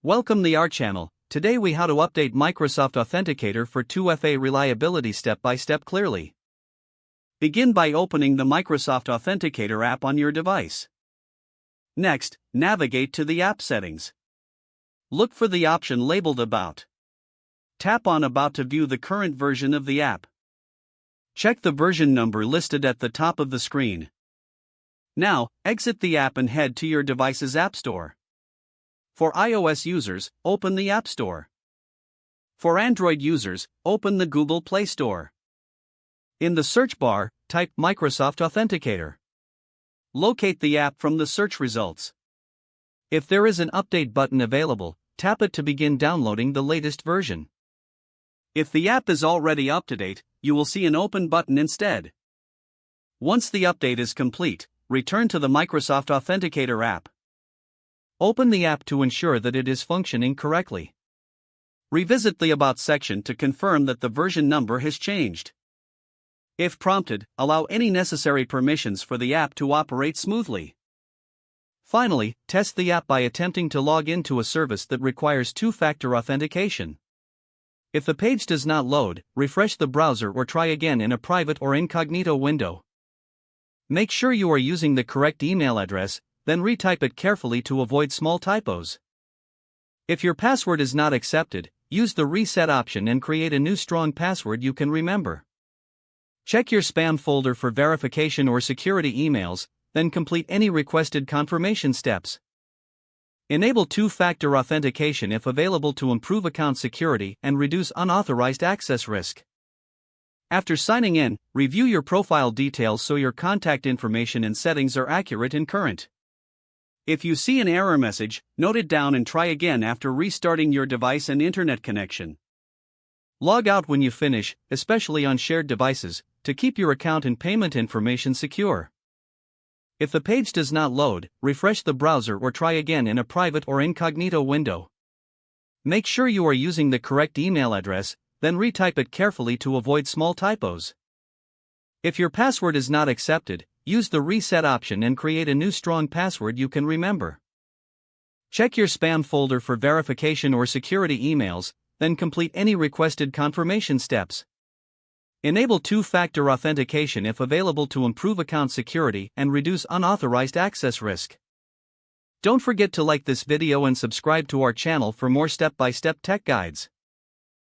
Welcome to our channel. Today we how to update Microsoft Authenticator for 2FA reliability step by step clearly. Begin by opening the Microsoft Authenticator app on your device. Next, navigate to the app settings. Look for the option labeled About. Tap on About to view the current version of the app. Check the version number listed at the top of the screen. Now, exit the app and head to your device's App Store. For iOS users, open the App Store. For Android users, open the Google Play Store. In the search bar, type Microsoft Authenticator. Locate the app from the search results. If there is an update button available, tap it to begin downloading the latest version. If the app is already up to date, you will see an Open button instead. Once the update is complete, return to the Microsoft Authenticator app. Open the app to ensure that it is functioning correctly. Revisit the About section to confirm that the version number has changed. If prompted, allow any necessary permissions for the app to operate smoothly. Finally, test the app by attempting to log into a service that requires two-factor authentication. If the page does not load, refresh the browser or try again in a private or incognito window. Make sure you are using the correct email address, then retype it carefully to avoid small typos. If your password is not accepted, use the reset option and create a new strong password you can remember. Check your spam folder for verification or security emails, then complete any requested confirmation steps. Enable two-factor authentication if available to improve account security and reduce unauthorized access risk. After signing in, review your profile details so your contact information and settings are accurate and current. If you see an error message, note it down and try again after restarting your device and internet connection. Log out when you finish, especially on shared devices, to keep your account and payment information secure. If the page does not load, refresh the browser or try again in a private or incognito window. Make sure you are using the correct email address, then retype it carefully to avoid small typos. If your password is not accepted, use the reset option and create a new strong password you can remember. Check your spam folder for verification or security emails, then complete any requested confirmation steps. Enable two-factor authentication if available to improve account security and reduce unauthorized access risk. Don't forget to like this video and subscribe to our channel for more step-by-step tech guides.